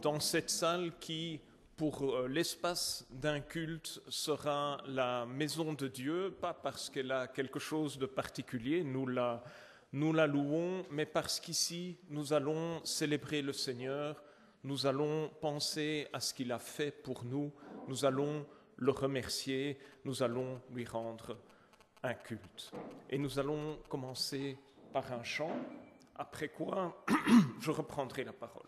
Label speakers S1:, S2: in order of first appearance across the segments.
S1: Dans cette salle qui, pour l'espace d'un culte, sera la maison de Dieu, pas parce qu'elle a quelque chose de particulier, nous la louons, mais parce qu'ici, nous allons célébrer le Seigneur, nous allons penser à ce qu'il a fait pour nous, nous allons le remercier, nous allons lui rendre un culte. Et nous allons commencer par un chant, après quoi je reprendrai la parole.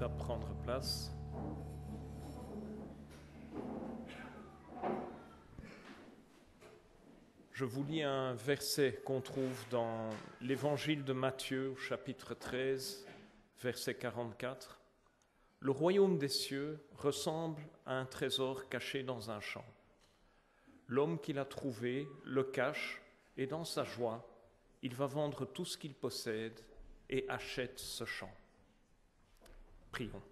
S1: À prendre place. Je vous lis un verset qu'on trouve dans l'Évangile de Matthieu, chapitre 13, verset 44. Le royaume des cieux ressemble à un trésor caché dans un champ. L'homme qui l'a trouvé le cache et dans sa joie, il va vendre tout ce qu'il possède et achète ce champ. Prions.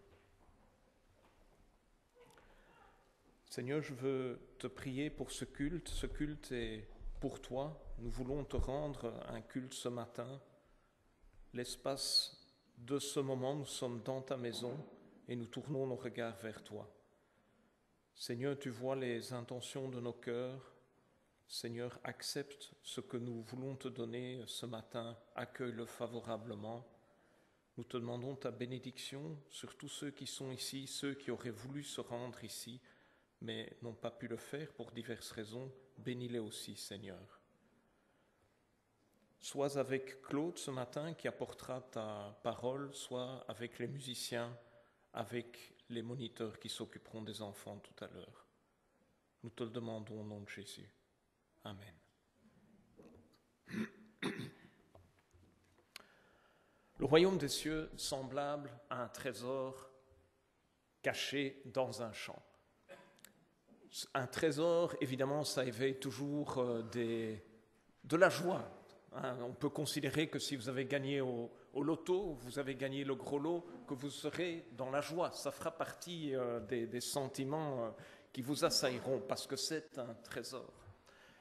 S1: Seigneur, je veux te prier pour ce culte. Ce culte est pour toi. Nous voulons te rendre un culte ce matin. L'espace de ce moment, nous sommes dans ta maison et nous tournons nos regards vers toi. Seigneur, tu vois les intentions de nos cœurs. Seigneur, accepte ce que nous voulons te donner ce matin. Accueille-le favorablement. Nous te demandons ta bénédiction sur tous ceux qui sont ici, ceux qui auraient voulu se rendre ici, mais n'ont pas pu le faire pour diverses raisons. Bénis-les aussi, Seigneur. Sois avec Claude ce matin qui apportera ta parole, soit avec les musiciens, avec les moniteurs qui s'occuperont des enfants tout à l'heure. Nous te le demandons au nom de Jésus. Amen. Le royaume des cieux semblable à un trésor caché dans un champ. Un trésor, évidemment, ça éveille toujours de la joie. On peut considérer que si vous avez gagné au loto, vous avez gagné le gros lot, que vous serez dans la joie. Ça fera partie des sentiments qui vous assailleront parce que c'est un trésor.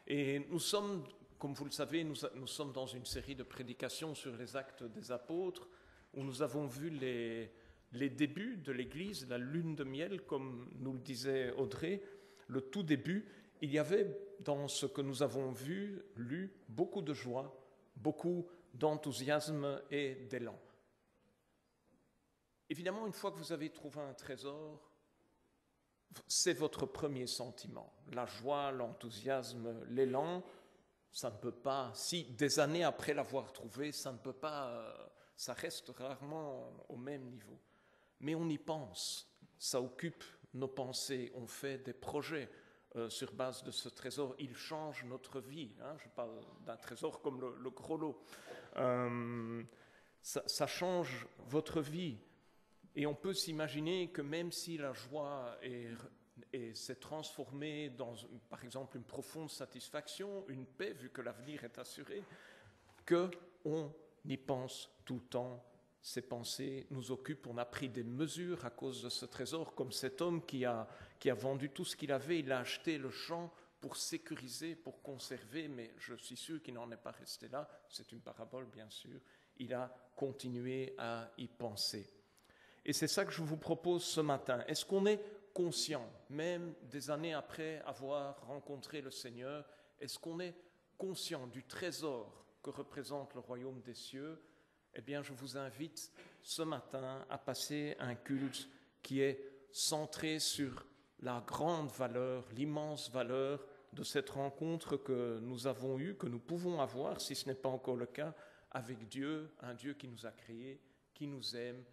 S1: Et nous sommes, comme vous le savez, nous sommes dans une série de prédications sur les actes des apôtres où nous avons vu les débuts de l'Église, la lune de miel, comme nous le disait Audrey, le tout début. Il y avait dans ce que nous avons vu, lu, beaucoup de joie, beaucoup d'enthousiasme et d'élan. Évidemment, une fois que vous avez trouvé un trésor, c'est votre premier sentiment. La joie, l'enthousiasme, l'élan, ça ne peut pas, si des années après l'avoir trouvé, ça ne peut pas, ça reste rarement au même niveau. Mais on y pense, ça occupe nos pensées, on fait des projets sur base de ce trésor, il change notre vie. Je parle d'un trésor comme le gros lot. Ça change votre vie. Et on peut s'imaginer que même si la joie s'est transformée dans, par exemple, une profonde satisfaction, une paix, vu que l'avenir est assuré, qu'on y pense tout le temps. Ces pensées nous occupent, on a pris des mesures à cause de ce trésor, comme cet homme qui a vendu tout ce qu'il avait, il a acheté le champ pour sécuriser, pour conserver, mais je suis sûr qu'il n'en est pas resté là, c'est une parabole bien sûr, il a continué à y penser. Et c'est ça que je vous propose ce matin. Est-ce qu'on est conscient, même des années après avoir rencontré le Seigneur, est-ce qu'on est conscient du trésor que représente le royaume des cieux? Eh bien, je vous invite ce matin à passer un culte qui est centré sur la grande valeur, l'immense valeur de cette rencontre que nous avons eue, que nous pouvons avoir, si ce n'est pas encore le cas, avec Dieu, un Dieu qui nous a créés, qui nous aime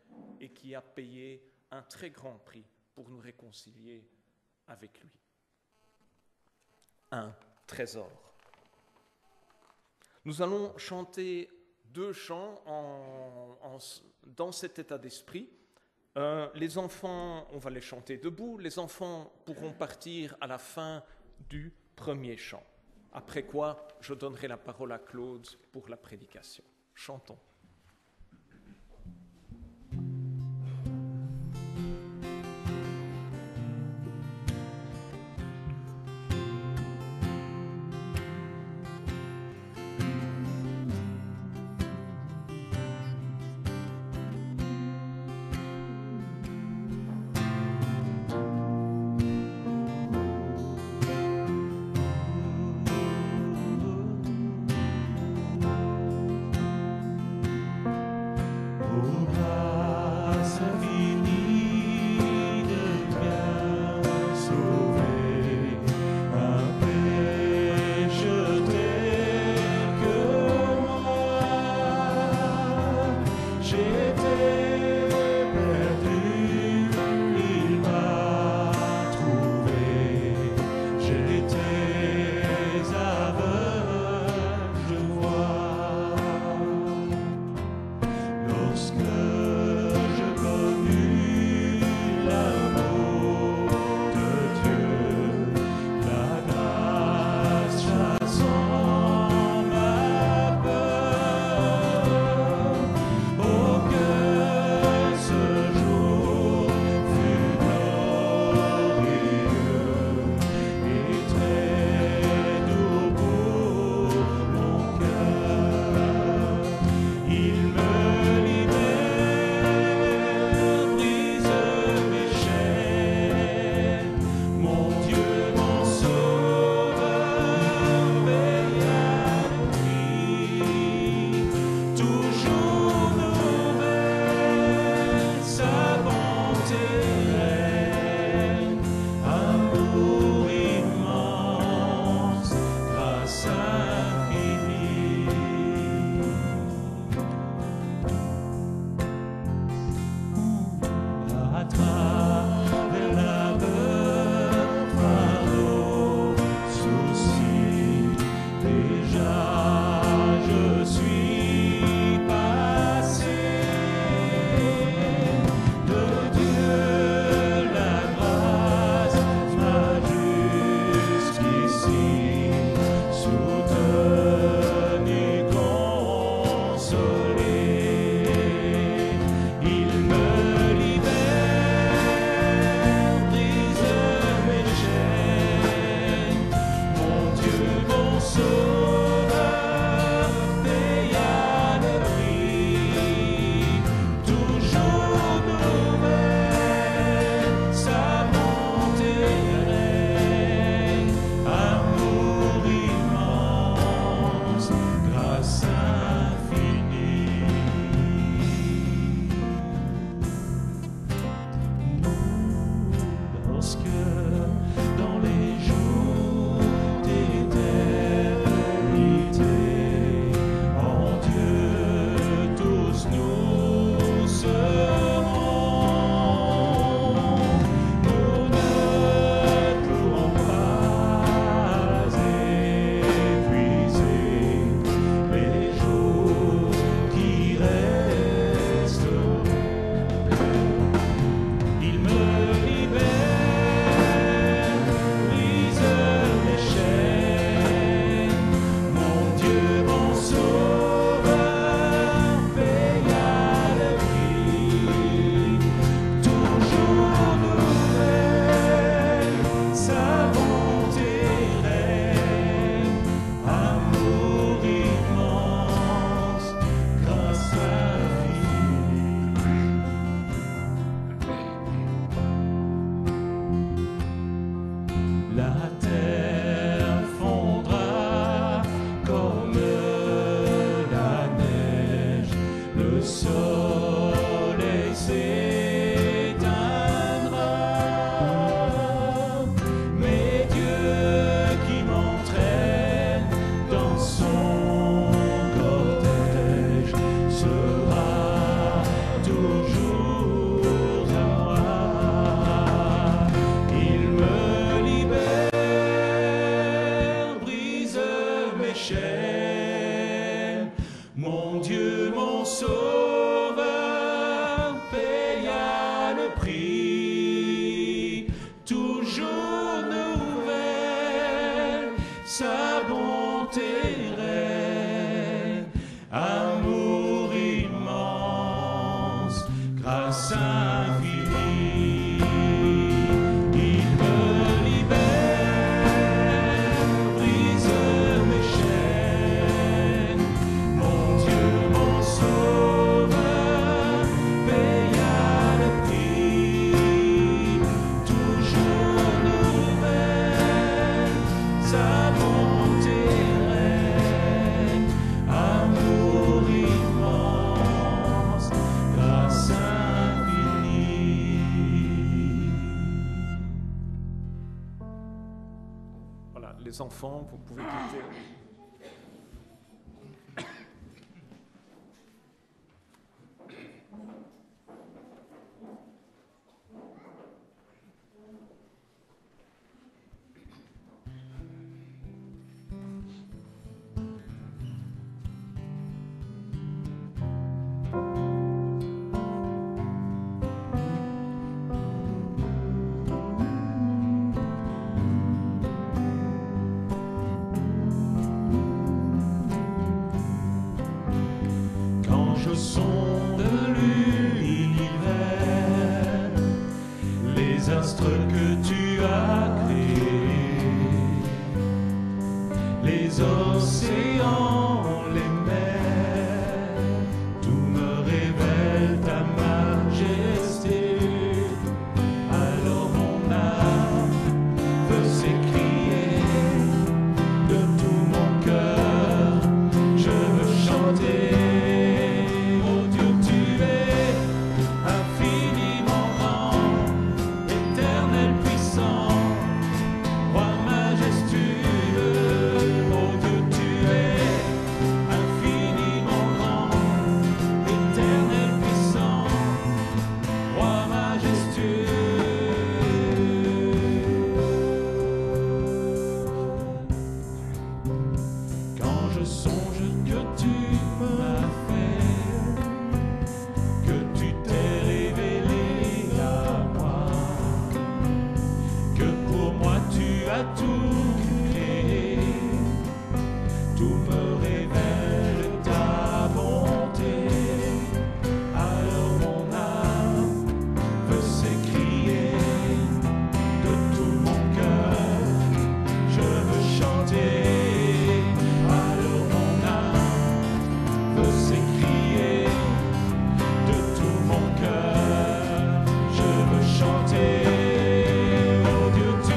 S1: et qui a payé un très grand prix pour nous réconcilier avec lui. Un trésor. Nous allons chanter 2 chants dans cet état d'esprit. Les enfants, on va les chanter debout. Les enfants pourront partir à la fin du premier chant. Après quoi, je donnerai la parole à Claude pour la prédication. Chantons.
S2: terre fondra comme la neige, le soleil s'éteindra. Mais Dieu qui m'entraîne dans son cortège sera toujours à moi. Il me libère, brise mes chaînes. Mon Dieu, mon Sauveur, paya le prix. Toujours nouvelle, sa bonté règne. Amour immense, grâce infinie. Il me libère, brise mes chaînes. Mon Dieu, mon Sauveur, paya le prix. Toujours nouvelle, sa bonté règne. Amour immense, grâce infinie.
S1: Voilà, les enfants, vous pouvez quitter.
S2: Quand je sonde l'univers, les astres que tu as créés, les océans, les mers, tout me révèle ta majesté. Alors mon âme veut s'écrier de tout mon cœur, je veux chanter. Oh Dieu, tu es infiniment grand, éternel puissant, roi majestueux. Oh Dieu, tu es infiniment grand, éternel puissant, roi majestueux. Quand je songe que tu m'as fait, que tu t'es révélé à moi, que pour moi tu as tout créé, tout me révèle ta bonté. Alors mon âme veut s'écrier de tout mon cœur, je veux chanter. Alors mon âme veut s'écrier de tout mon cœur, je veux chanter. Oh Dieu, tu es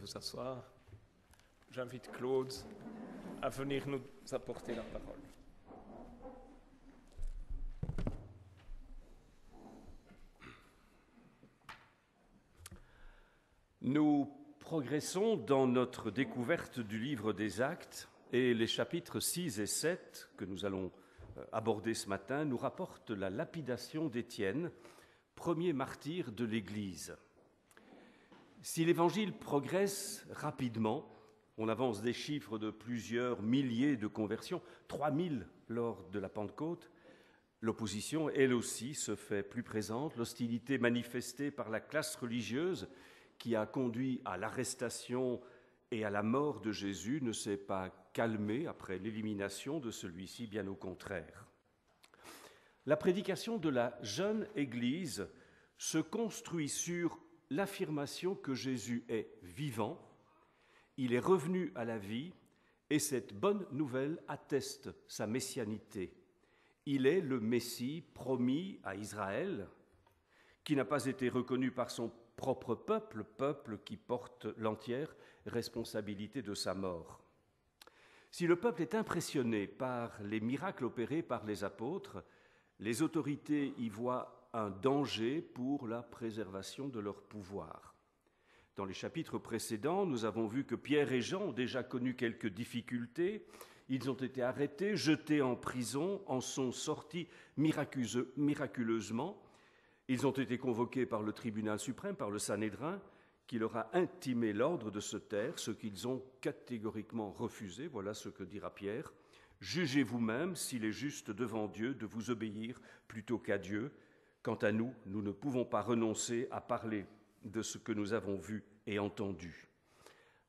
S1: vous asseoir. J'invite Claude à venir nous apporter la parole.
S3: Nous progressons dans notre découverte du livre des Actes et les chapitres 6 et 7 que nous allons aborder ce matin nous rapportent la lapidation d'Étienne, premier martyr de l'Église. Si l'Évangile progresse rapidement, on avance des chiffres de plusieurs milliers de conversions, 3000 lors de la Pentecôte, l'opposition, elle aussi, se fait plus présente, l'hostilité manifestée par la classe religieuse qui a conduit à l'arrestation et à la mort de Jésus ne s'est pas calmée après l'élimination de celui-ci, bien au contraire. La prédication de la jeune Église se construit sur l'affirmation que Jésus est vivant, il est revenu à la vie et cette bonne nouvelle atteste sa messianité. Il est le Messie promis à Israël, qui n'a pas été reconnu par son propre peuple qui porte l'entière responsabilité de sa mort. Si le peuple est impressionné par les miracles opérés par les apôtres, les autorités y voient un danger pour la préservation de leur pouvoir. Dans les chapitres précédents, nous avons vu que Pierre et Jean ont déjà connu quelques difficultés. Ils ont été arrêtés, jetés en prison, en sont sortis miraculeusement. Ils ont été convoqués par le tribunal suprême, par le Sanhédrin, qui leur a intimé l'ordre de se taire, ce qu'ils ont catégoriquement refusé. Voilà ce que dira Pierre. « Jugez vous-même s'il est juste devant Dieu de vous obéir plutôt qu'à Dieu. Quant à nous, nous ne pouvons pas renoncer à parler de ce que nous avons vu et entendu. »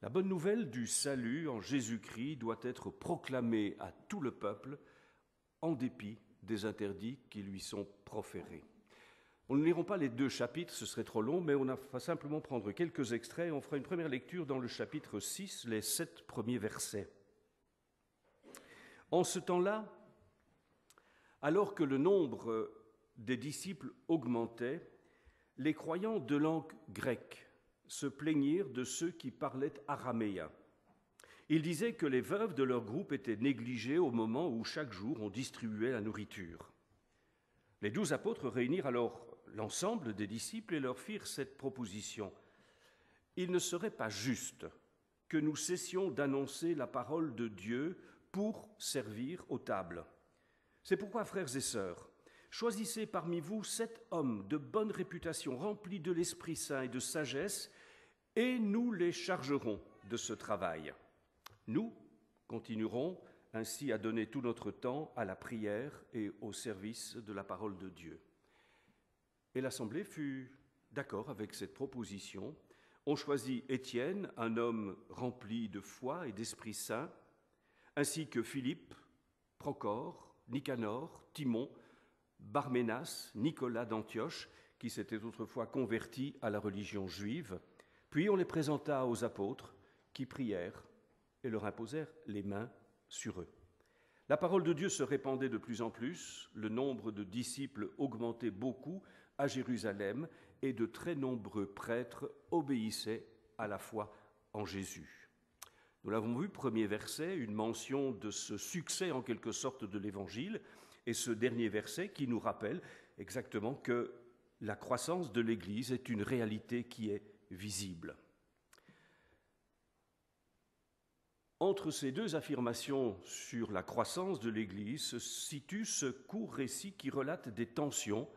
S3: La bonne nouvelle du salut en Jésus-Christ doit être proclamée à tout le peuple en dépit des interdits qui lui sont proférés. Nous ne lirons pas les 2 chapitres, ce serait trop long, mais on va simplement prendre quelques extraits. On fera une première lecture dans le chapitre 6, les 7 premiers versets. En ce temps-là, alors que le nombre des disciples augmentait, les croyants de langue grecque se plaignirent de ceux qui parlaient araméen. Ils disaient que les veuves de leur groupe étaient négligées au moment où chaque jour on distribuait la nourriture. Les 12 apôtres réunirent alors l'ensemble des disciples et leur firent cette proposition. « Il ne serait pas juste que nous cessions d'annoncer la parole de Dieu pour servir aux tables. C'est pourquoi, frères et sœurs, choisissez parmi vous 7 hommes de bonne réputation, remplis de l'Esprit Saint et de sagesse, et nous les chargerons de ce travail. Nous continuerons ainsi à donner tout notre temps à la prière et au service de la parole de Dieu. » Et l'Assemblée fut d'accord avec cette proposition. On choisit Étienne, un homme rempli de foi et d'Esprit Saint, ainsi que Philippe, Procore, Nicanor, Timon, Barménas, Nicolas d'Antioche, qui s'était autrefois converti à la religion juive. Puis on les présenta aux apôtres, qui prièrent et leur imposèrent les mains sur eux. La parole de Dieu se répandait de plus en plus, le nombre de disciples augmentait beaucoup à Jérusalem, et de très nombreux prêtres obéissaient à la foi en Jésus. Nous l'avons vu, premier verset, une mention de ce succès en quelque sorte de l'Évangile, et ce dernier verset qui nous rappelle exactement que la croissance de l'Église est une réalité qui est visible. Entre ces 2 affirmations sur la croissance de l'Église se situe ce court récit qui relate des tensions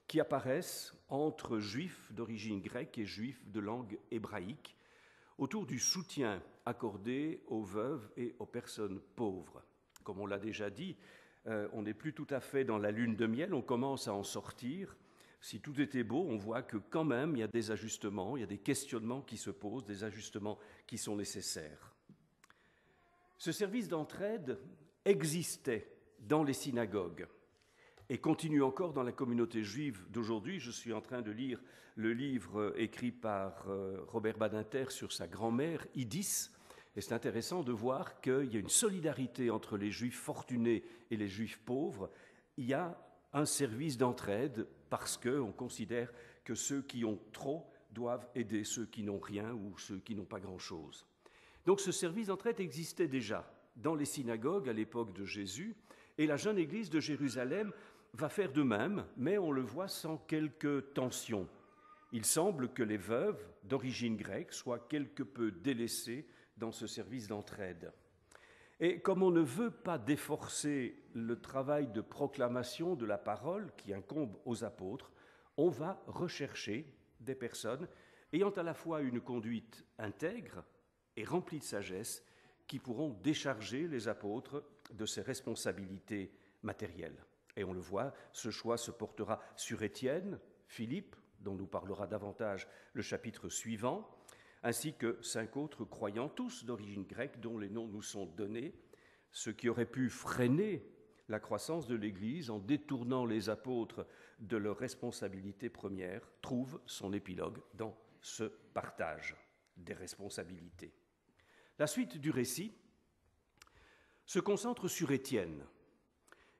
S3: qui apparaissent entre juifs d'origine grecque et juifs de langue hébraïque autour du soutien accordé aux veuves et aux personnes pauvres. Comme on l'a déjà dit, on n'est plus tout à fait dans la lune de miel, on commence à en sortir. Si tout était beau, on voit que quand même il y a des ajustements, il y a des questionnements qui se posent, des ajustements qui sont nécessaires. Ce service d'entraide existait dans les synagogues et continue encore dans la communauté juive d'aujourd'hui. Je suis en train de lire le livre écrit par Robert Badinter sur sa grand-mère, Idis, et c'est intéressant de voir qu'il y a une solidarité entre les juifs fortunés et les juifs pauvres. Il y a un service d'entraide parce qu'on considère que ceux qui ont trop doivent aider ceux qui n'ont rien ou ceux qui n'ont pas grand-chose. Donc ce service d'entraide existait déjà dans les synagogues à l'époque de Jésus, et la jeune église de Jérusalem va faire de même, mais on le voit sans quelques tensions. Il semble que les veuves d'origine grecque soient quelque peu délaissées dans ce service d'entraide. Et comme on ne veut pas déforcer le travail de proclamation de la parole qui incombe aux apôtres, on va rechercher des personnes ayant à la fois une conduite intègre et remplie de sagesse qui pourront décharger les apôtres de ces responsabilités matérielles. Et on le voit, ce choix se portera sur Étienne, Philippe, dont nous parlera davantage le chapitre suivant, ainsi que 5 autres croyants, tous d'origine grecque, dont les noms nous sont donnés, ce qui aurait pu freiner la croissance de l'Église en détournant les apôtres de leurs responsabilités premières, trouve son épilogue dans ce partage des responsabilités. La suite du récit se concentre sur Étienne.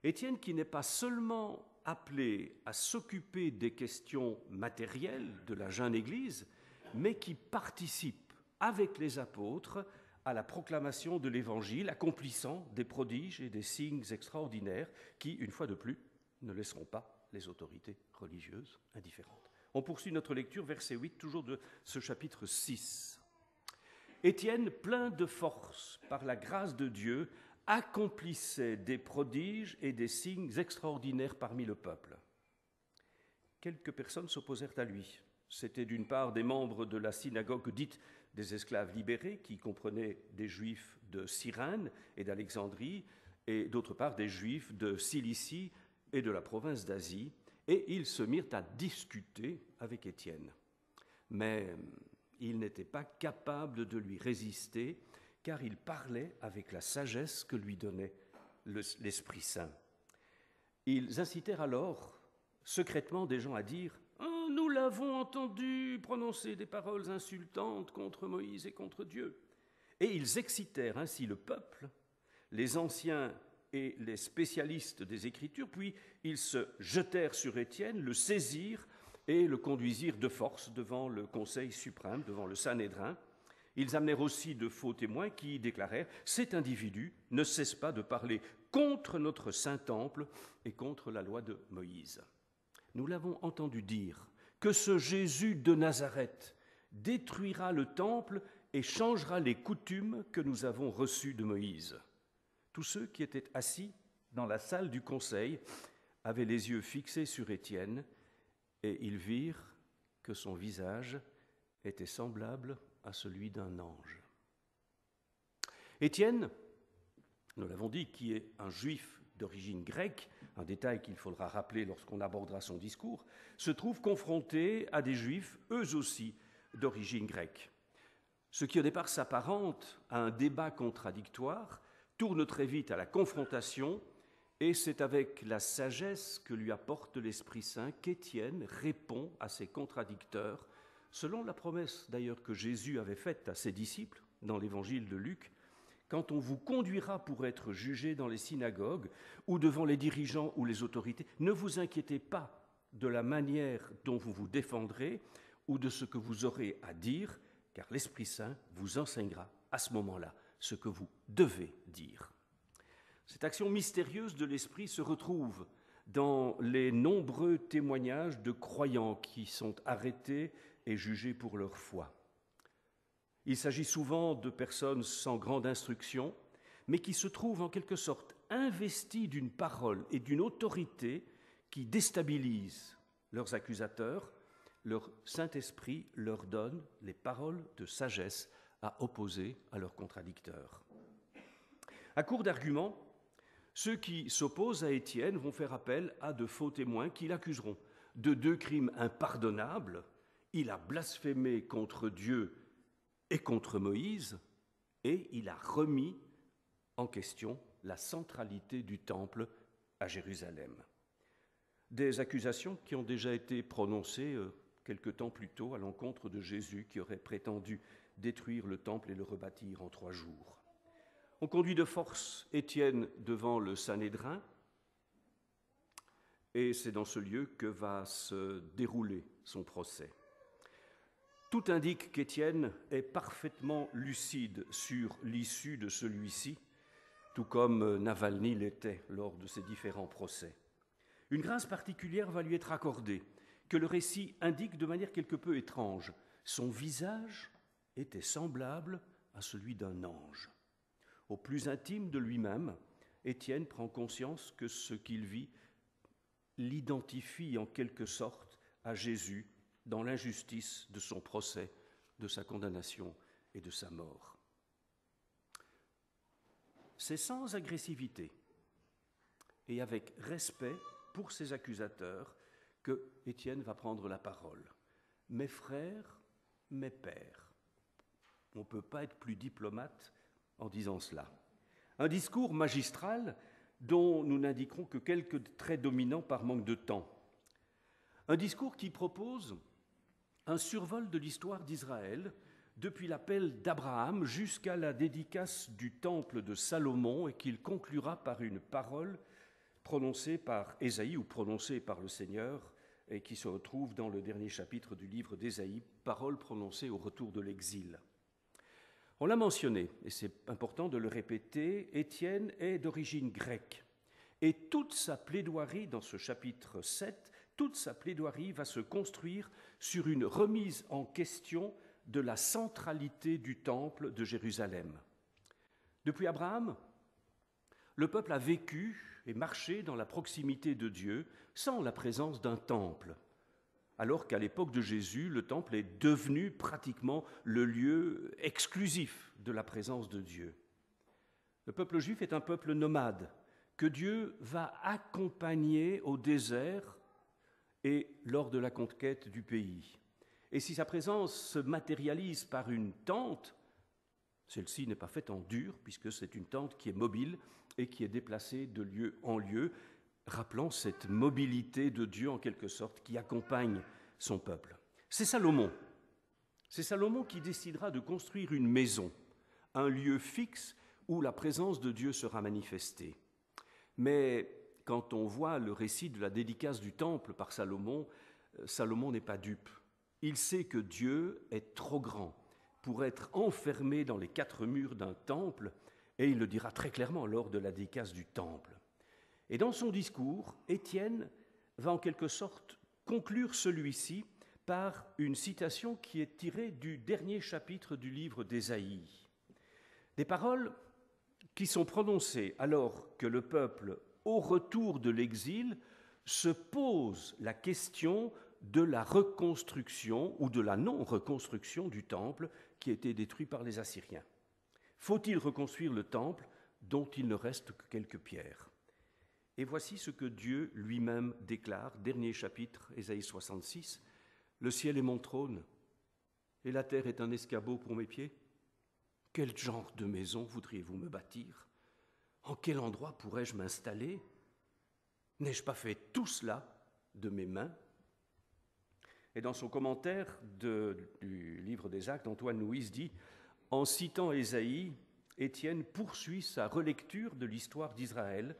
S3: Étienne qui n'est pas seulement appelé à s'occuper des questions matérielles de la jeune Église, mais qui participe avec les apôtres à la proclamation de l'Évangile, accomplissant des prodiges et des signes extraordinaires qui, une fois de plus, ne laisseront pas les autorités religieuses indifférentes. On poursuit notre lecture, verset 8, toujours de ce chapitre 6. Étienne, plein de force par la grâce de Dieu, accomplissait des prodiges et des signes extraordinaires parmi le peuple. Quelques personnes s'opposèrent à lui. C'était d'une part des membres de la synagogue dite des esclaves libérés, qui comprenaient des Juifs de Cyrène et d'Alexandrie, et d'autre part des Juifs de Cilicie et de la province d'Asie, et ils se mirent à discuter avec Étienne. Mais ils n'étaient pas capables de lui résister, car il parlait avec la sagesse que lui donnait l'Esprit Saint. Ils incitèrent alors secrètement des gens à dire « Oh, nous l'avons entendu prononcer des paroles insultantes contre Moïse et contre Dieu. » Et ils excitèrent ainsi le peuple, les anciens et les spécialistes des Écritures, puis ils se jetèrent sur Étienne, le saisirent et le conduisirent de force devant le Conseil suprême, devant le Sanhédrin. Ils amenèrent aussi de faux témoins qui déclarèrent « Cet individu ne cesse pas de parler contre notre saint temple et contre la loi de Moïse. Nous l'avons entendu dire que ce Jésus de Nazareth détruira le temple et changera les coutumes que nous avons reçues de Moïse. » Tous ceux qui étaient assis dans la salle du conseil avaient les yeux fixés sur Étienne et ils virent que son visage était semblable à celui d'un ange. Étienne, nous l'avons dit, qui est un juif d'origine grecque, un détail qu'il faudra rappeler lorsqu'on abordera son discours, se trouve confronté à des juifs, eux aussi, d'origine grecque. Ce qui au départ s'apparente à un débat contradictoire tourne très vite à la confrontation, et c'est avec la sagesse que lui apporte l'Esprit Saint qu'Étienne répond à ses contradicteurs, selon la promesse d'ailleurs que Jésus avait faite à ses disciples dans l'évangile de Luc. Quand on vous conduira pour être jugé dans les synagogues ou devant les dirigeants ou les autorités, ne vous inquiétez pas de la manière dont vous vous défendrez ou de ce que vous aurez à dire, car l'Esprit Saint vous enseignera à ce moment-là ce que vous devez dire. Cette action mystérieuse de l'Esprit se retrouve dans les nombreux témoignages de croyants qui sont arrêtés et jugés pour leur foi. Il s'agit souvent de personnes sans grande instruction, mais qui se trouvent en quelque sorte investies d'une parole et d'une autorité qui déstabilisent leurs accusateurs. Leur Saint-Esprit leur donne les paroles de sagesse à opposer à leurs contradicteurs. À court d'arguments, ceux qui s'opposent à Étienne vont faire appel à de faux témoins qui l'accuseront de 2 crimes impardonnables. Il a blasphémé contre Dieu et contre Moïse, et il a remis en question la centralité du temple à Jérusalem. Des accusations qui ont déjà été prononcées quelque temps plus tôt à l'encontre de Jésus qui aurait prétendu détruire le temple et le rebâtir en 3 jours. On conduit de force Étienne devant le Sanhédrin, et c'est dans ce lieu que va se dérouler son procès. Tout indique qu'Étienne est parfaitement lucide sur l'issue de celui-ci, tout comme Navalny l'était lors de ses différents procès. Une grâce particulière va lui être accordée, que le récit indique de manière quelque peu étrange. Son visage était semblable à celui d'un ange. Au plus intime de lui-même, Étienne prend conscience que ce qu'il vit l'identifie en quelque sorte à Jésus dans l'injustice de son procès, de sa condamnation et de sa mort. C'est sans agressivité et avec respect pour ses accusateurs que Étienne va prendre la parole. Mes frères, mes pères. On ne peut pas être plus diplomate en disant cela. Un discours magistral dont nous n'indiquerons que quelques traits dominants par manque de temps. Un discours qui propose un survol de l'histoire d'Israël depuis l'appel d'Abraham jusqu'à la dédicace du temple de Salomon et qu'il conclura par une parole prononcée par Ésaïe ou prononcée par le Seigneur et qui se retrouve dans le dernier chapitre du livre d'Ésaïe, parole prononcée au retour de l'exil. On l'a mentionné, et c'est important de le répéter, Étienne est d'origine grecque. Et toute sa plaidoirie dans ce chapitre 7, toute sa plaidoirie va se construire sur une remise en question de la centralité du temple de Jérusalem. Depuis Abraham, le peuple a vécu et marché dans la proximité de Dieu sans la présence d'un temple, alors qu'à l'époque de Jésus, le temple est devenu pratiquement le lieu exclusif de la présence de Dieu. Le peuple juif est un peuple nomade que Dieu va accompagner au désert et lors de la conquête du pays. Et si sa présence se matérialise par une tente, celle-ci n'est pas faite en dur, puisque c'est une tente qui est mobile et qui est déplacée de lieu en lieu, rappelant cette mobilité de Dieu en quelque sorte qui accompagne son peuple. C'est Salomon. C'est Salomon qui décidera de construire une maison, un lieu fixe où la présence de Dieu sera manifestée. Mais quand on voit le récit de la dédicace du temple par Salomon, Salomon n'est pas dupe. Il sait que Dieu est trop grand pour être enfermé dans les quatre murs d'un temple, et il le dira très clairement lors de la dédicace du temple. Et dans son discours, Étienne va en quelque sorte conclure celui-ci par une citation qui est tirée du dernier chapitre du livre d'Ésaïe. Des paroles qui sont prononcées alors que le peuple, au retour de l'exil, se pose la question de la reconstruction ou de la non-reconstruction du temple qui a été détruit par les Assyriens. Faut-il reconstruire le temple dont il ne reste que quelques pierres ? Et voici ce que Dieu lui-même déclare, dernier chapitre, Ésaïe 66, « Le ciel est mon trône, et la terre est un escabeau pour mes pieds. Quel genre de maison voudriez-vous me bâtir ? En quel endroit pourrais-je m'installer ? N'ai-je pas fait tout cela de mes mains ?» Et dans son commentaire du livre des Actes, Antoine Louise dit « En citant Ésaïe, Étienne poursuit sa relecture de l'histoire d'Israël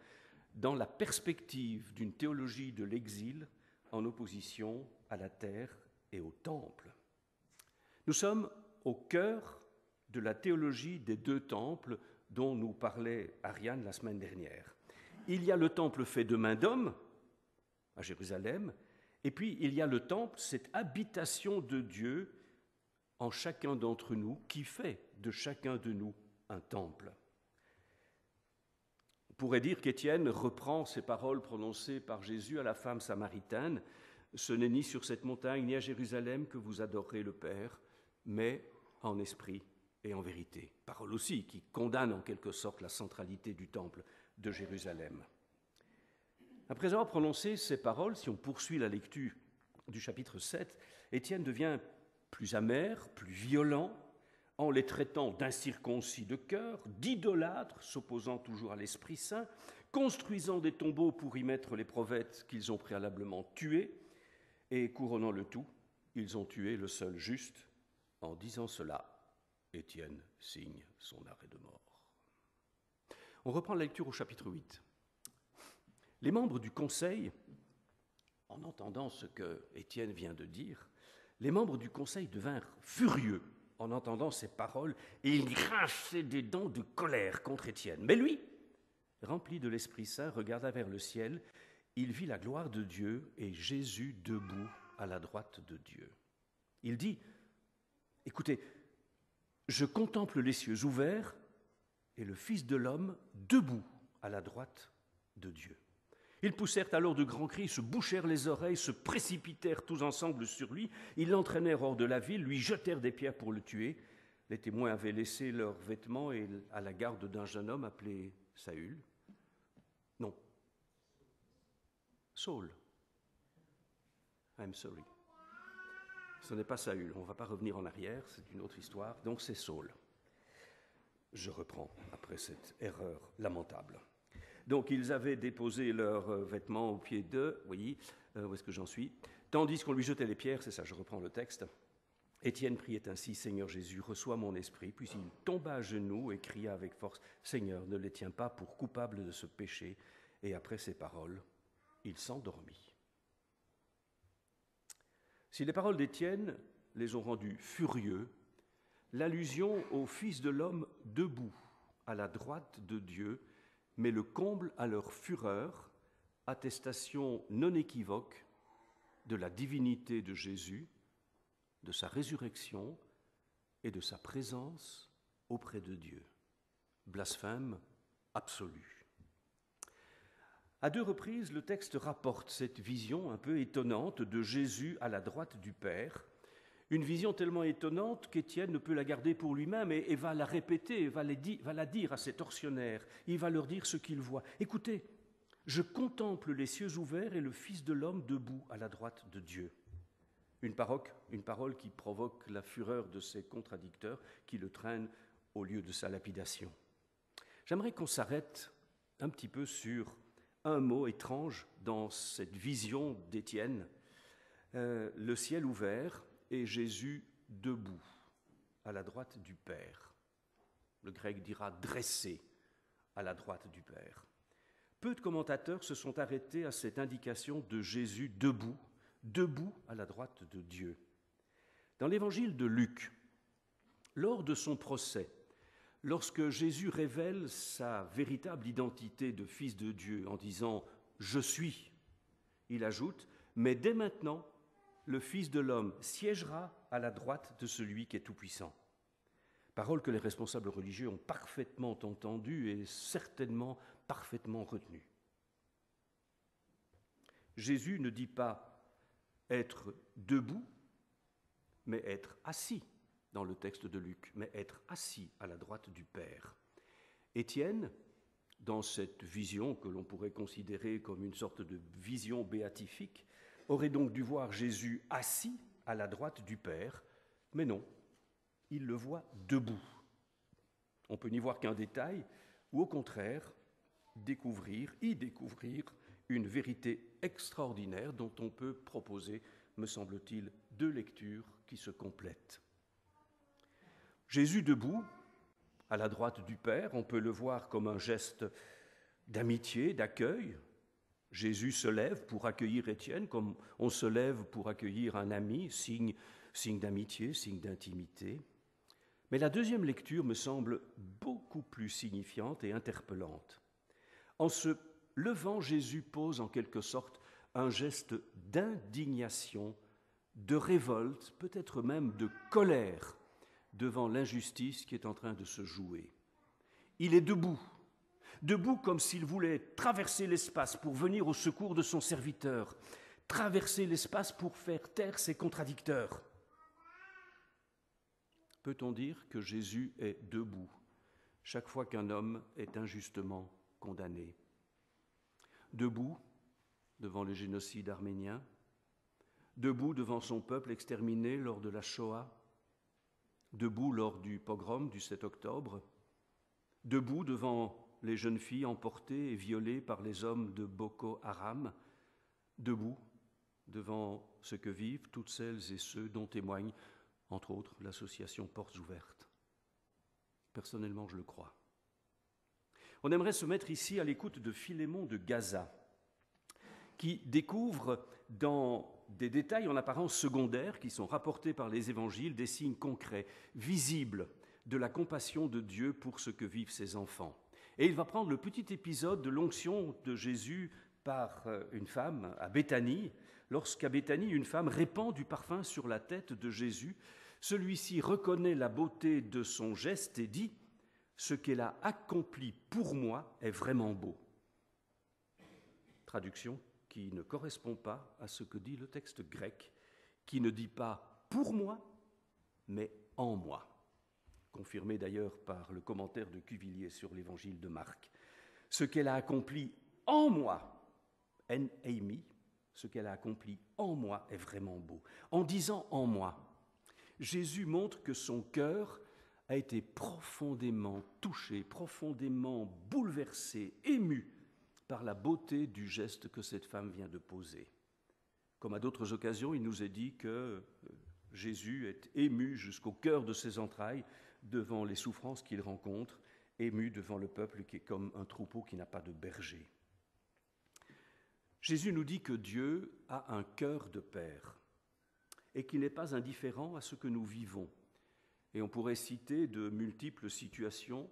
S3: dans la perspective d'une théologie de l'exil en opposition à la terre et au temple. » Nous sommes au cœur de la théologie des deux temples dont nous parlait Ariane la semaine dernière. Il y a le temple fait de main d'homme à Jérusalem, et puis il y a le temple, cette habitation de Dieu en chacun d'entre nous, qui fait de chacun de nous un temple. On pourrait dire qu'Étienne reprend ces paroles prononcées par Jésus à la femme samaritaine. « Ce n'est ni sur cette montagne ni à Jérusalem que vous adorerez le Père, mais en esprit et en vérité. » Parole aussi qui condamne en quelque sorte la centralité du temple de Jérusalem. Après avoir prononcé ces paroles, si on poursuit la lecture du chapitre 7, Étienne devient plus amer, plus violent, en les traitant d'incirconcis de cœur, d'idolâtres, s'opposant toujours à l'Esprit Saint, construisant des tombeaux pour y mettre les prophètes qu'ils ont préalablement tués, et couronnant le tout, ils ont tué le seul juste. En disant cela, Étienne signe son arrêt de mort. On reprend la lecture au chapitre 8. Les membres du conseil, en entendant ce que Étienne vient de dire, Les membres du conseil devinrent furieux en entendant ces paroles et ils grinçaient des dents de colère contre Étienne. Mais lui, rempli de l'Esprit Saint, regarda vers le ciel. Il vit la gloire de Dieu et Jésus debout à la droite de Dieu. Il dit, « Écoutez, je contemple les cieux ouverts et le Fils de l'homme debout à la droite de Dieu. » Ils poussèrent alors de grands cris, se bouchèrent les oreilles, se précipitèrent tous ensemble sur lui. Ils l'entraînèrent hors de la ville, lui jetèrent des pierres pour le tuer. Les témoins avaient laissé leurs vêtements à la garde d'un jeune homme appelé Saül. Non. Saul. I'm sorry. Ce n'est pas Saül, on ne va pas revenir en arrière, c'est une autre histoire, donc c'est Saul. Je reprends après cette erreur lamentable. Donc ils avaient déposé leurs vêtements au pied d'eux, oui, où est-ce que j'en suis, tandis qu'on lui jetait les pierres, c'est ça, je reprends le texte. Étienne priait ainsi, « Seigneur Jésus, reçois mon esprit », puis il tomba à genoux et cria avec force, « Seigneur, ne les tiens pas pour coupables de ce péché », et après ces paroles, il s'endormit. Si les paroles d'Étienne les ont rendus furieux, l'allusion au Fils de l'homme debout à la droite de Dieu met le comble à leur fureur, attestation non équivoque de la divinité de Jésus, de sa résurrection et de sa présence auprès de Dieu. Blasphème absolu. À deux reprises, le texte rapporte cette vision un peu étonnante de Jésus à la droite du Père, une vision tellement étonnante qu'Étienne ne peut la garder pour lui-même et va la répéter, va la dire à ses tortionnaires. Il va leur dire ce qu'il voit. « Écoutez, je contemple les cieux ouverts et le Fils de l'homme debout à la droite de Dieu. » Une parole qui provoque la fureur de ses contradicteurs qui le traînent au lieu de sa lapidation. J'aimerais qu'on s'arrête un petit peu sur un mot étrange dans cette vision d'Étienne, le ciel ouvert et Jésus debout à la droite du Père. Le grec dira dressé à la droite du Père. Peu de commentateurs se sont arrêtés à cette indication de Jésus debout à la droite de Dieu. Dans l'évangile de Luc, lors de son procès, lorsque Jésus révèle sa véritable identité de Fils de Dieu en disant « Je suis », il ajoute « Mais dès maintenant, le Fils de l'homme siégera à la droite de celui qui est tout-puissant ». Parole que les responsables religieux ont parfaitement entendue et certainement parfaitement retenue. Jésus ne dit pas être debout, mais être assis dans le texte de Luc, mais être assis à la droite du Père. Étienne, dans cette vision que l'on pourrait considérer comme une sorte de vision béatifique, aurait donc dû voir Jésus assis à la droite du Père, mais non, il le voit debout. On peut n'y voir qu'un détail, ou au contraire, y découvrir une vérité extraordinaire dont on peut proposer, me semble-t-il, deux lectures qui se complètent. Jésus debout, à la droite du Père, on peut le voir comme un geste d'amitié, d'accueil. Jésus se lève pour accueillir Étienne, comme on se lève pour accueillir un ami, signe d'amitié, signe d'intimité. Mais la deuxième lecture me semble beaucoup plus signifiante et interpellante. En se levant, Jésus pose en quelque sorte un geste d'indignation, de révolte, peut-être même de colère devant l'injustice qui est en train de se jouer. Il est debout comme s'il voulait traverser l'espace pour venir au secours de son serviteur, traverser l'espace pour faire taire ses contradicteurs. Peut-on dire que Jésus est debout chaque fois qu'un homme est injustement condamné? Debout devant le génocide arménien, debout devant son peuple exterminé lors de la Shoah, debout lors du pogrom du 7 octobre, debout devant les jeunes filles emportées et violées par les hommes de Boko Haram, debout devant ce que vivent toutes celles et ceux dont témoigne, entre autres, l'association Portes Ouvertes. Personnellement, je le crois. On aimerait se mettre ici à l'écoute de Philémon de Gaza, qui découvre dans des détails en apparence secondaires qui sont rapportés par les évangiles, des signes concrets, visibles de la compassion de Dieu pour ce que vivent ses enfants. Et il va prendre le petit épisode de l'onction de Jésus par une femme à Béthanie. Lorsqu'à Béthanie, une femme répand du parfum sur la tête de Jésus, celui-ci reconnaît la beauté de son geste et dit « Ce qu'elle a accompli pour moi est vraiment beau ». Traduction qui ne correspond pas à ce que dit le texte grec, qui ne dit pas « pour moi », mais « en moi », confirmé d'ailleurs par le commentaire de Cuvillier sur l'évangile de Marc. Ce qu'elle a accompli en moi, en eimi, ce qu'elle a accompli en moi est vraiment beau. En disant en moi, Jésus montre que son cœur a été profondément touché, profondément bouleversé, ému par la beauté du geste que cette femme vient de poser. Comme à d'autres occasions, il nous est dit que Jésus est ému jusqu'au cœur de ses entrailles devant les souffrances qu'il rencontre, ému devant le peuple qui est comme un troupeau qui n'a pas de berger. Jésus nous dit que Dieu a un cœur de père et qu'il n'est pas indifférent à ce que nous vivons. Et on pourrait citer de multiples situations,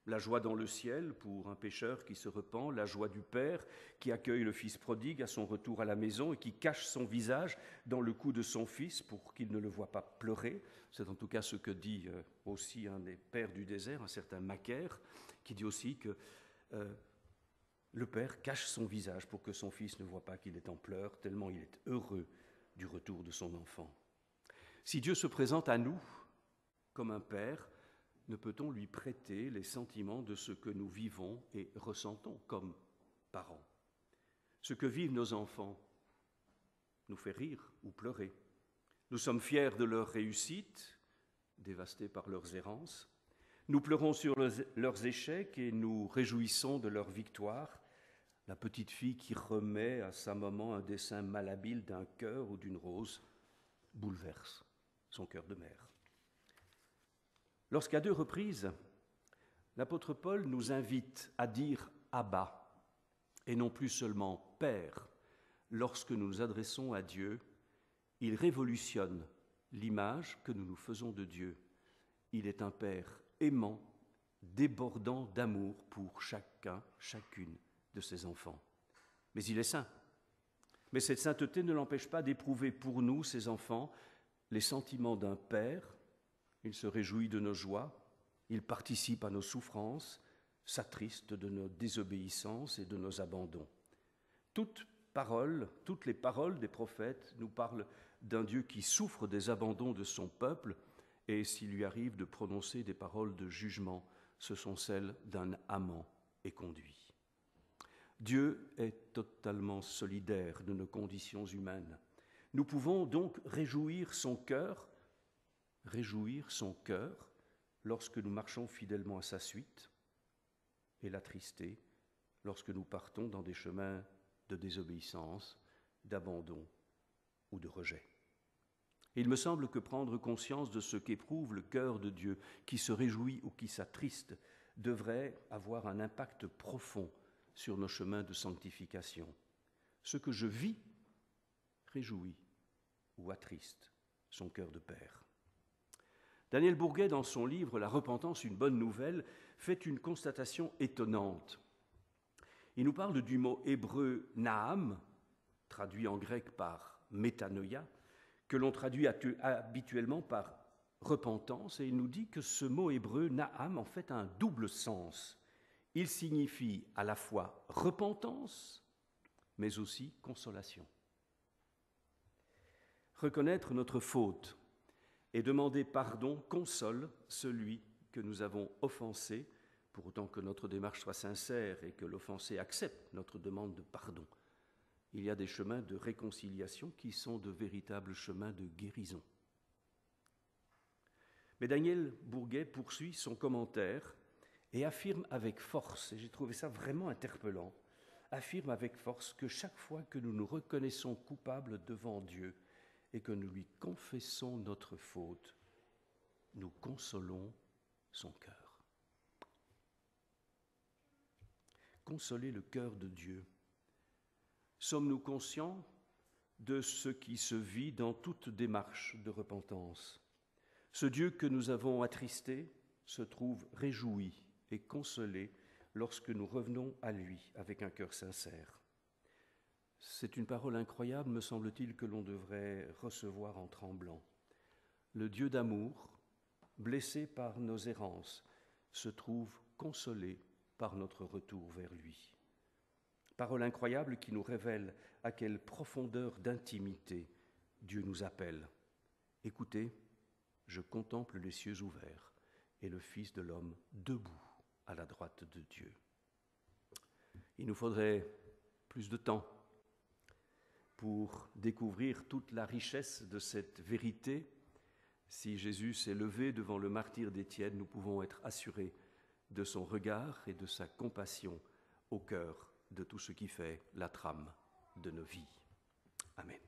S3: la joie dans le ciel pour un pécheur qui se repent, la joie du Père qui accueille le Fils prodigue à son retour à la maison et qui cache son visage dans le cou de son Fils pour qu'il ne le voie pas pleurer. C'est en tout cas ce que dit aussi un des pères du désert, un certain Macaire, qui dit aussi que le Père cache son visage pour que son Fils ne voie pas qu'il est en pleurs, tellement il est heureux du retour de son enfant. Si Dieu se présente à nous comme un Père, ne peut-on lui prêter les sentiments de ce que nous vivons et ressentons comme parents? Ce que vivent nos enfants nous fait rire ou pleurer. Nous sommes fiers de leur réussite, dévastés par leurs errances. Nous pleurons sur leurs échecs et nous réjouissons de leur victoire. La petite fille qui remet à sa maman un dessin malhabile d'un cœur ou d'une rose bouleverse son cœur de mère. Lorsqu'à 2 reprises, l'apôtre Paul nous invite à dire « Abba » et non plus seulement « Père ». Lorsque nous nous adressons à Dieu, il révolutionne l'image que nous nous faisons de Dieu. Il est un Père aimant, débordant d'amour pour chacun, chacune de ses enfants. Mais il est saint. Mais cette sainteté ne l'empêche pas d'éprouver pour nous, ses enfants, les sentiments d'un Père. Il se réjouit de nos joies, il participe à nos souffrances, s'attriste de nos désobéissances et de nos abandons. Toutes les paroles des prophètes nous parlent d'un Dieu qui souffre des abandons de son peuple, et s'il lui arrive de prononcer des paroles de jugement, ce sont celles d'un amant éconduit. Dieu est totalement solidaire de nos conditions humaines. Nous pouvons donc réjouir son cœur lorsque nous marchons fidèlement à sa suite et l'attrister lorsque nous partons dans des chemins de désobéissance, d'abandon ou de rejet. Il me semble que prendre conscience de ce qu'éprouve le cœur de Dieu, qui se réjouit ou qui s'attriste, devrait avoir un impact profond sur nos chemins de sanctification. Ce que je vis réjouit ou attriste son cœur de père. Daniel Bourguet, dans son livre « La repentance, une bonne nouvelle », fait une constatation étonnante. Il nous parle du mot hébreu « naam », traduit en grec par « métanoïa », que l'on traduit habituellement par « repentance », et il nous dit que ce mot hébreu « naam » en fait un double sens. Il signifie à la fois repentance, mais aussi consolation. Reconnaître notre faute et demander pardon console celui que nous avons offensé, pour autant que notre démarche soit sincère et que l'offensé accepte notre demande de pardon. Il y a des chemins de réconciliation qui sont de véritables chemins de guérison. Mais Daniel Bourguet poursuit son commentaire et affirme avec force, et j'ai trouvé ça vraiment interpellant, affirme avec force que chaque fois que nous nous reconnaissons coupables devant Dieu et que nous lui confessons notre faute, nous consolons son cœur. Consoler le cœur de Dieu. Sommes-nous conscients de ce qui se vit dans toute démarche de repentance. Ce Dieu que nous avons attristé se trouve réjoui et consolé lorsque nous revenons à lui avec un cœur sincère. C'est une parole incroyable, me semble-t-il, que l'on devrait recevoir en tremblant. Le Dieu d'amour, blessé par nos errances, se trouve consolé par notre retour vers lui. Parole incroyable qui nous révèle à quelle profondeur d'intimité Dieu nous appelle. Écoutez, je contemple les cieux ouverts et le Fils de l'homme debout à la droite de Dieu. Il nous faudrait plus de temps pour découvrir toute la richesse de cette vérité. Si Jésus s'est levé devant le martyre d'Étienne, nous pouvons être assurés de son regard et de sa compassion au cœur de tout ce qui fait la trame de nos vies. Amen.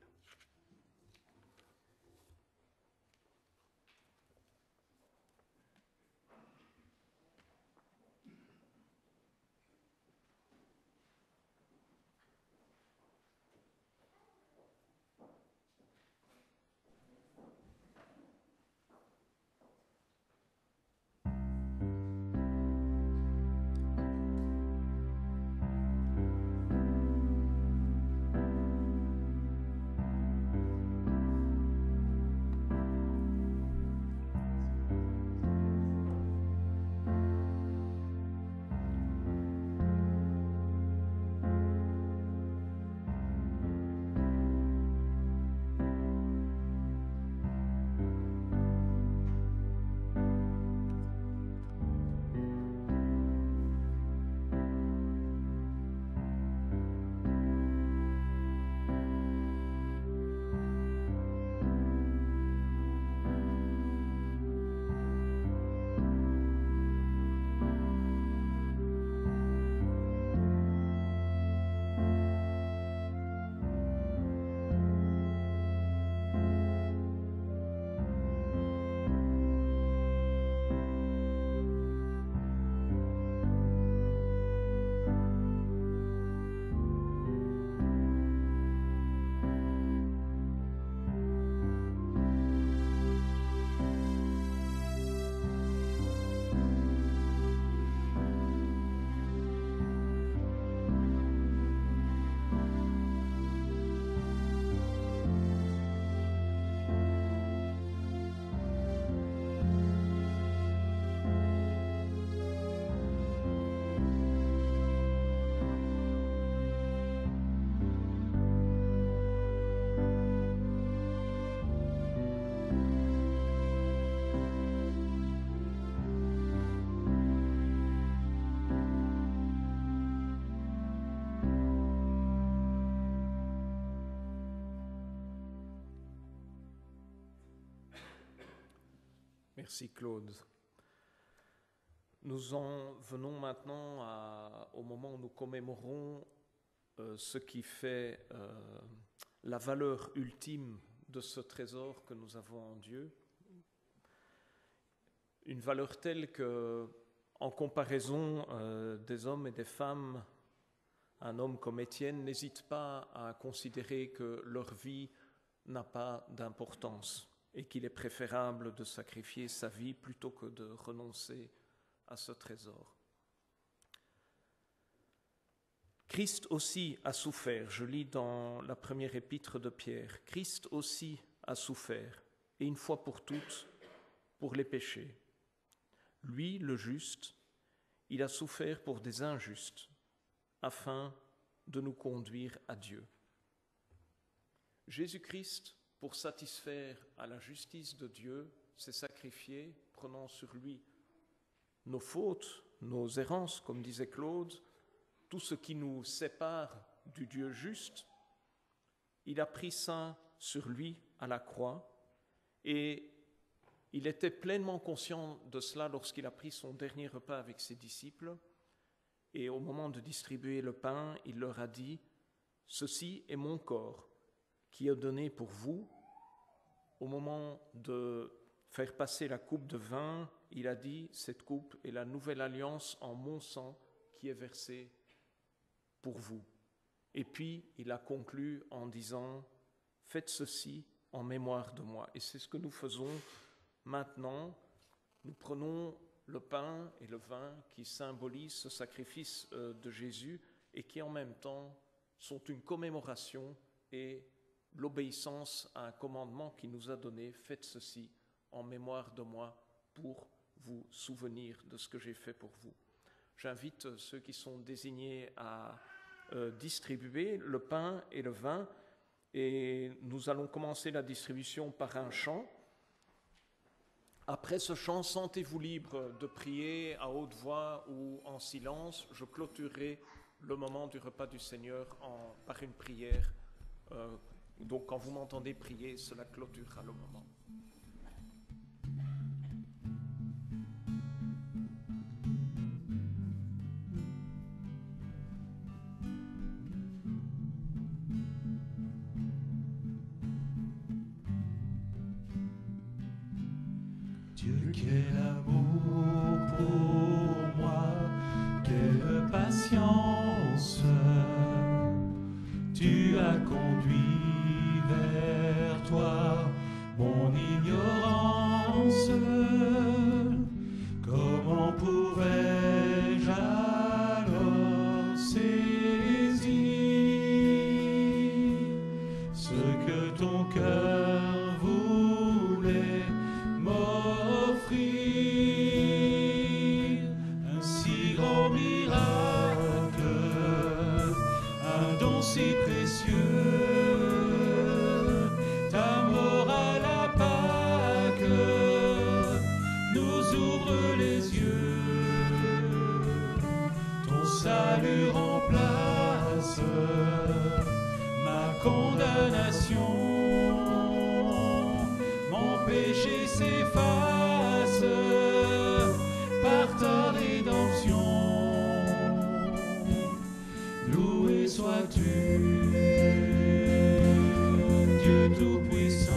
S1: Merci Claude. Nous en venons maintenant au moment où nous commémorons ce qui fait la valeur ultime de ce trésor que nous avons en Dieu. Une valeur telle que, en comparaison des hommes et des femmes, un homme comme Étienne n'hésite pas à considérer que leur vie n'a pas d'importance et qu'il est préférable de sacrifier sa vie plutôt que de renoncer à ce trésor. Christ aussi a souffert, je lis dans la première épître de Pierre, Christ aussi a souffert, et une fois pour toutes, pour les péchés. Lui, le juste, il a souffert pour des injustes, afin de nous conduire à Dieu. Jésus-Christ, pour satisfaire à la justice de Dieu, s'est sacrifié, prenant sur lui nos fautes, nos errances, comme disait Claude, tout ce qui nous sépare du Dieu juste. Il a pris ça sur lui à la croix et il était pleinement conscient de cela lorsqu'il a pris son dernier repas avec ses disciples. Et au moment de distribuer le pain, il leur a dit « Ceci est mon corps qui est donné pour vous ». Au moment de faire passer la coupe de vin, il a dit « Cette coupe est la nouvelle alliance en mon sang qui est versée pour vous ». Et puis il a conclu en disant faites ceci en mémoire de moi. Et c'est ce que nous faisons maintenant. Nous prenons le pain et le vin qui symbolisent ce sacrifice de Jésus et qui en même temps sont une commémoration et l'obéissance à un commandement qu'il nous a donné. Faites ceci en mémoire de moi pour vous souvenir de ce que j'ai fait pour vous. J'invite ceux qui sont désignés à distribuer le pain et le vin et nous allons commencer la distribution par un chant. Après ce chant, sentez-vous libre de prier à haute voix ou en silence. Je clôturerai le moment du repas du Seigneur par une prière. Donc quand vous m'entendez prier, cela clôturera le moment.
S2: Dieu, quel amour pour moi, quelle patience, tu as conduit vers toi mon ignorance. Comment pouvais-je alors saisir ce que ton cœur voulait m'offrir, un si grand miracle, un don si précieux, ta mort à la Pâque nous ouvre les yeux, ton salut remplace ma condamnation. Mon péché s'efface par ta rédemption. Loué sois-tu, Dieu Tout-Puissant.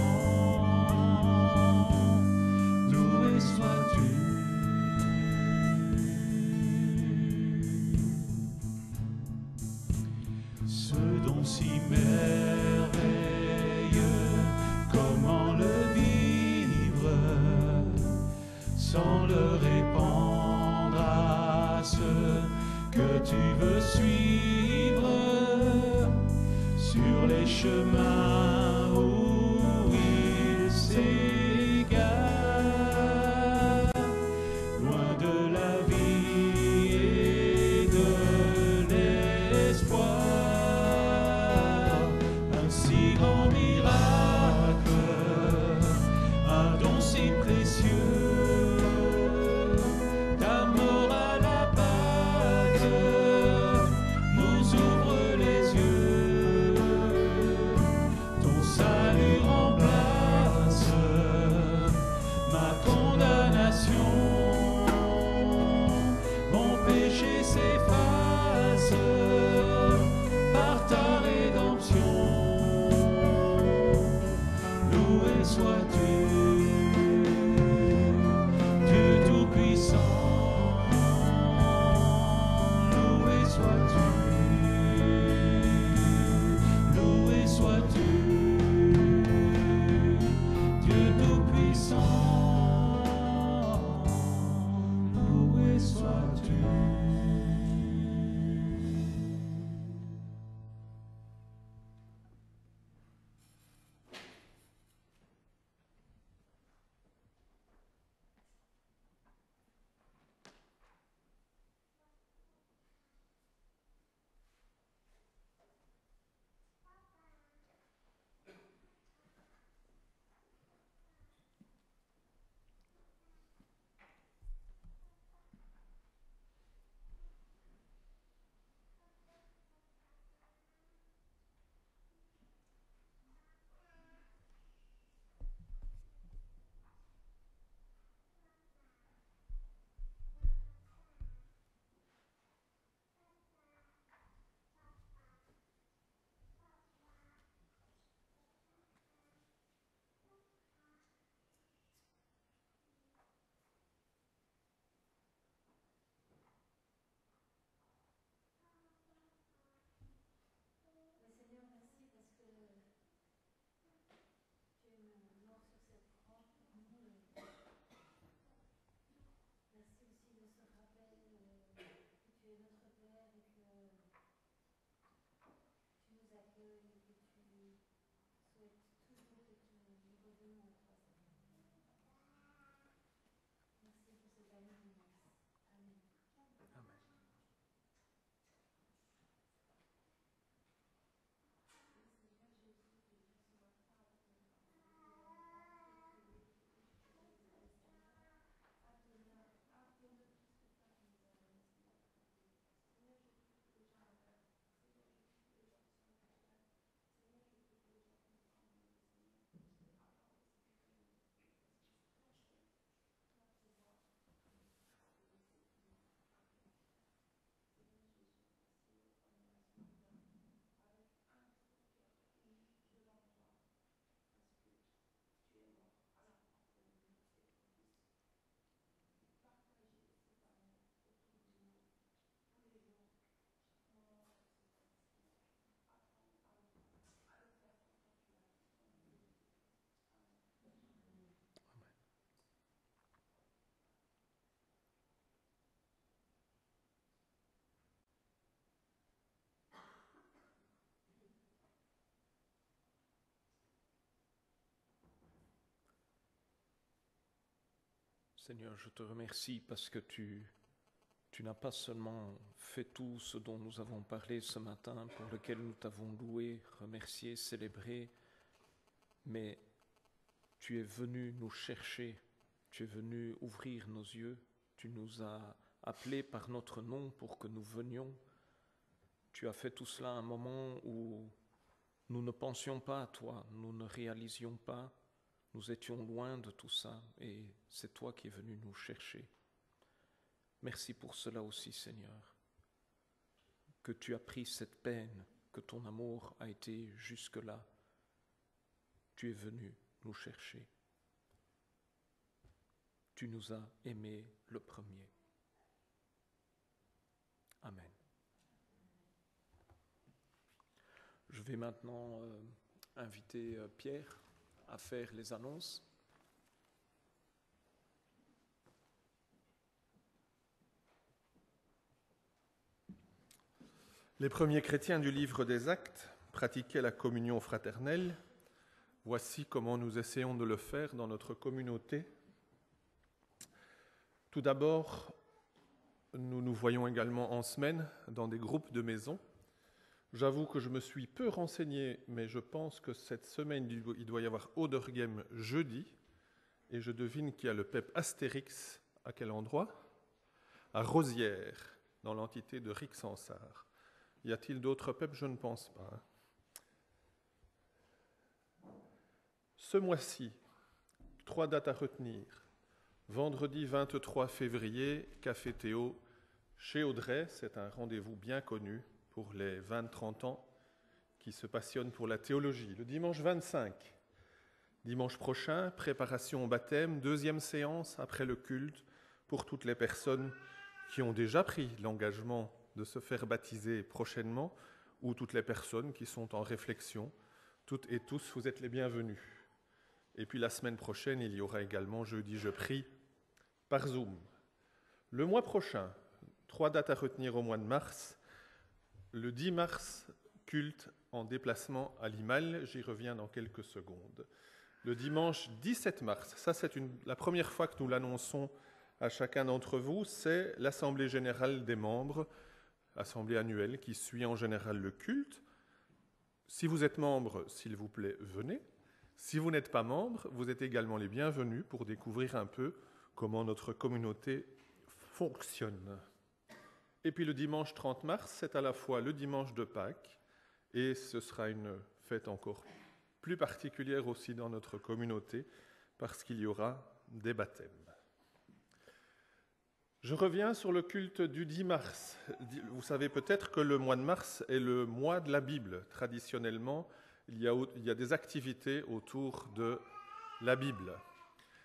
S2: Loué sois-tu. Ce don si merveilleux, comment le vivre sans le répandre à ceux que tu veux suivre sur les chemins où ils s'égarent, loin de la vie et de l'espoir. Un si grand miracle, un don si précieux, ta mort à la Pâque nous ouvre les yeux,
S1: Seigneur, je te remercie parce que tu n'as pas seulement fait tout ce dont nous avons parlé ce matin, pour lequel nous t'avons loué, remercié, célébré, mais tu es venu nous chercher, tu es venu ouvrir nos yeux, tu nous as appelés par notre nom pour que nous venions. Tu as fait tout cela à un moment où nous ne pensions pas à toi, nous ne réalisions pas, nous étions loin de tout ça, et c'est toi qui es venu nous chercher. Merci pour cela aussi, Seigneur, que tu as pris cette peine, que ton amour a été jusque-là. Tu es venu nous chercher. Tu nous as aimés le premier. Amen. Je vais maintenant inviter Pierre à faire les annonces.
S4: Les premiers chrétiens du livre des Actes pratiquaient la communion fraternelle. Voici comment nous essayons de le faire dans notre communauté. Tout d'abord, nous nous voyons également en semaine dans des groupes de maisons. J'avoue que je me suis peu renseigné, mais je pense que cette semaine, il doit y avoir Oderghem jeudi, et je devine qu'il y a le PEP Astérix, à quel endroit ? À Rosières, dans l'entité de Rixensart. Y a-t-il d'autres PEP ? Je ne pense pas. Ce mois-ci, 3 dates à retenir. Vendredi 23 février, Café Théo, chez Audrey, c'est un rendez-vous bien connu pour les 20-30 ans qui se passionnent pour la théologie. Le dimanche 25, dimanche prochain, préparation au baptême, 2e séance après le culte pour toutes les personnes qui ont déjà pris l'engagement de se faire baptiser prochainement ou toutes les personnes qui sont en réflexion. Toutes et tous, vous êtes les bienvenus. Et puis la semaine prochaine, il y aura également Jeudi je prie par Zoom. Le mois prochain, 3 dates à retenir au mois de mars. Le 10 mars, culte en déplacement à Limal, j'y reviens dans quelques secondes. Le dimanche 17 mars, ça c'est la première fois que nous l'annonçons à chacun d'entre vous, c'est l'Assemblée générale des membres, assemblée annuelle qui suit en général le culte. Si vous êtes membre, s'il vous plaît, venez. Si vous n'êtes pas membre, vous êtes également les bienvenus pour découvrir un peu comment notre communauté fonctionne. Et puis le dimanche 30 mars, c'est à la fois le dimanche de Pâques, et ce sera une fête encore plus particulière aussi dans notre communauté, parce qu'il y aura des baptêmes. Je reviens sur le culte du 10 mars. Vous savez peut-être que le mois de mars est le mois de la Bible. Traditionnellement, il y a des activités autour de la Bible.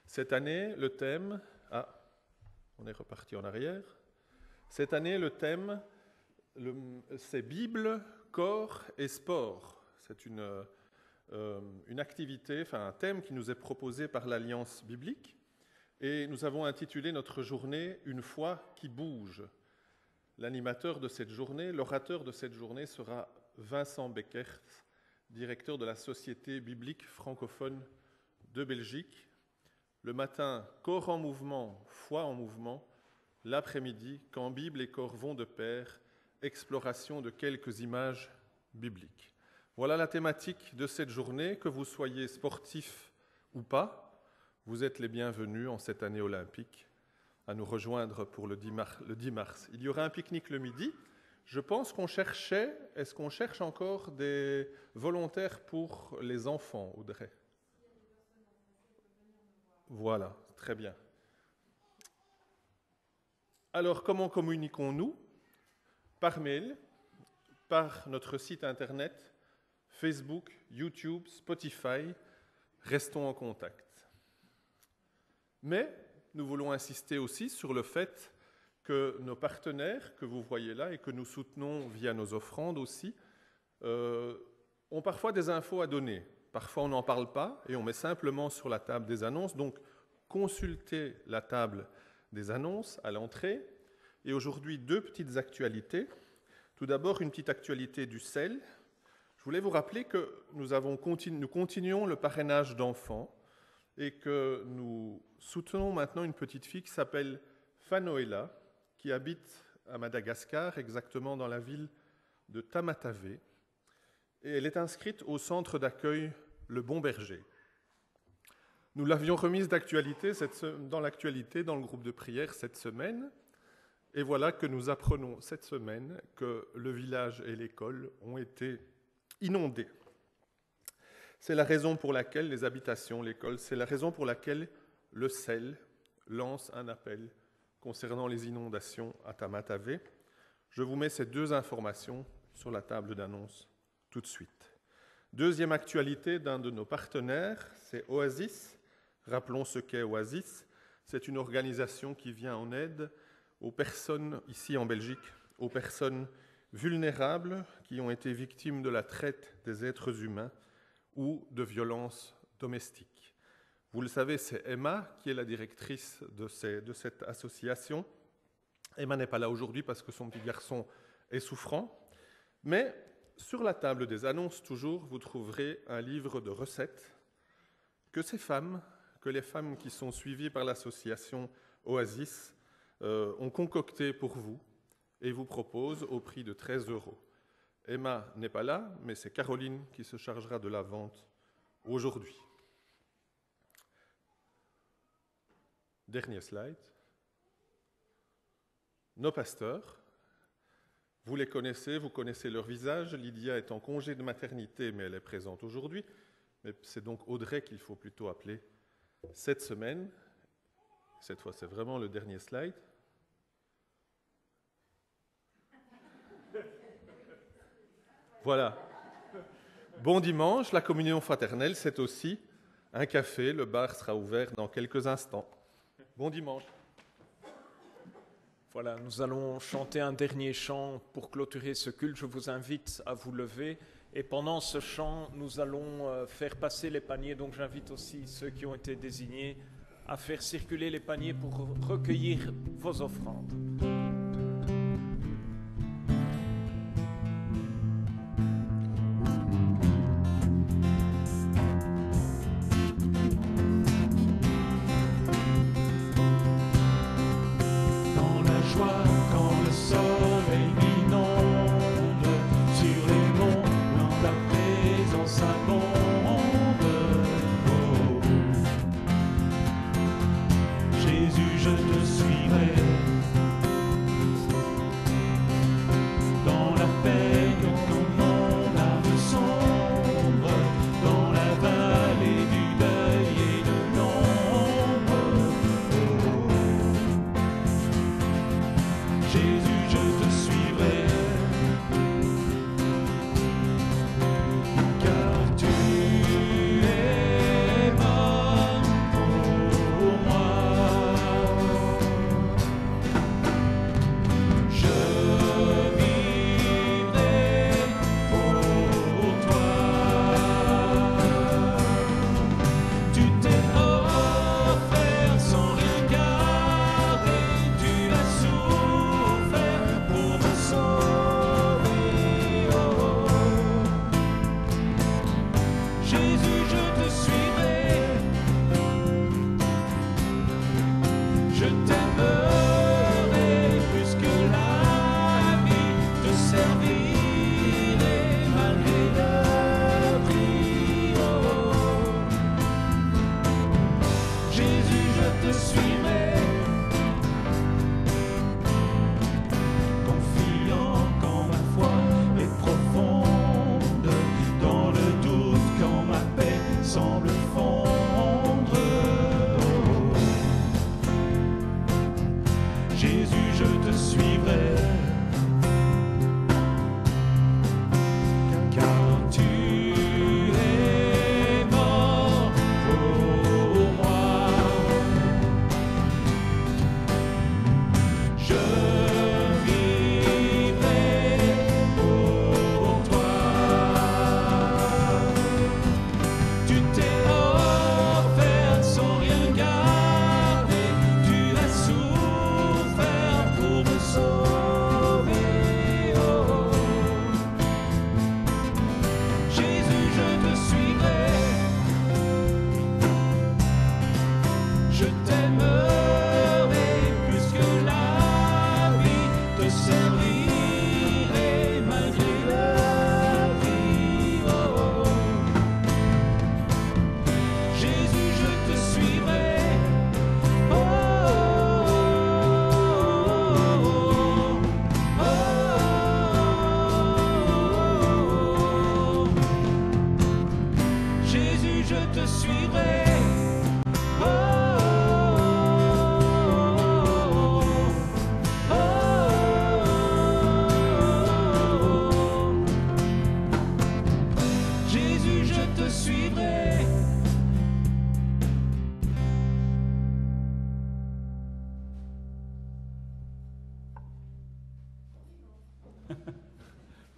S4: Cette année, le thème... on est reparti en arrière. Cette année, le thème, c'est Bible, corps et sport. C'est une activité, un thème qui nous est proposé par l'Alliance biblique. Et nous avons intitulé notre journée « Une foi qui bouge ». L'animateur de cette journée, l'orateur de cette journée sera Vincent Beckert, directeur de la Société biblique francophone de Belgique. Le matin, corps en mouvement, foi en mouvement. L'après-midi, quand Bible et corps vont de pair, exploration de quelques images bibliques. Voilà la thématique de cette journée. Que vous soyez sportif ou pas, vous êtes les bienvenus en cette année olympique à nous rejoindre pour le 10 mars. Il y aura un pique-nique le midi. Je pense est-ce qu'on cherche encore des volontaires pour les enfants, Audrey ? Voilà, très bien. Alors, comment communiquons-nous ? Par mail, par notre site internet, Facebook, YouTube, Spotify. Restons en contact. Mais nous voulons insister aussi sur le fait que nos partenaires, que vous voyez là et que nous soutenons via nos offrandes aussi, ont parfois des infos à donner. Parfois on n'en parle pas et on met simplement sur la table des annonces. Donc consultez la table des annonces à l'entrée. Et aujourd'hui, 2 petites actualités. Tout d'abord, une petite actualité du sel. Je voulais vous rappeler que nous continuons le parrainage d'enfants. et que nous soutenons maintenant une petite fille qui s'appelle Fanoela, qui habite à Madagascar, exactement dans la ville de Tamatave, et elle est inscrite au centre d'accueil Le Bon Berger. Nous l'avions remise dans l'actualité dans le groupe de prière cette semaine, et voilà que nous apprenons cette semaine que le village et l'école ont été inondés. C'est la raison pour laquelle les habitations, l'école, c'est la raison pour laquelle le CEL lance un appel concernant les inondations à Tamatave. Je vous mets ces deux informations sur la table d'annonce tout de suite. Deuxième actualité d'un de nos partenaires, c'est Oasis. Rappelons ce qu'est Oasis. C'est une organisation qui vient en aide aux personnes, ici en Belgique, aux personnes vulnérables qui ont été victimes de la traite des êtres humains ou de violences domestiques. Vous le savez, c'est Emma qui est la directrice de cette association. Emma n'est pas là aujourd'hui parce que son petit garçon est souffrant, mais sur la table des annonces, toujours, vous trouverez un livre de recettes que les femmes qui sont suivies par l'association Oasis ont concocté pour vous et vous proposent au prix de 13 €. Emma n'est pas là, mais c'est Caroline qui se chargera de la vente aujourd'hui. Dernier slide. Nos pasteurs, vous les connaissez, vous connaissez leur visage. Lydia est en congé de maternité, mais elle est présente aujourd'hui. Mais c'est donc Audrey qu'il faut plutôt appeler cette semaine. Cette fois, c'est vraiment le dernier slide. Voilà. Bon dimanche, la communion fraternelle, c'est aussi un café. Le bar sera ouvert dans quelques instants. Bon dimanche.
S1: Voilà, nous allons chanter un dernier chant pour clôturer ce culte. Je vous invite à vous lever. Et pendant ce chant, nous allons faire passer les paniers. Donc j'invite aussi ceux qui ont été désignés à faire circuler les paniers pour recueillir vos offrandes.
S2: Jésus, je te suivrai.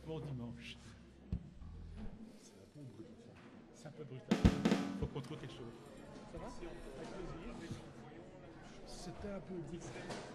S2: Bon dimanche. C'est un peu brutal. Il faut qu'on trouve quelque chose. Ça va? Avec plaisir. C'était un peu vite.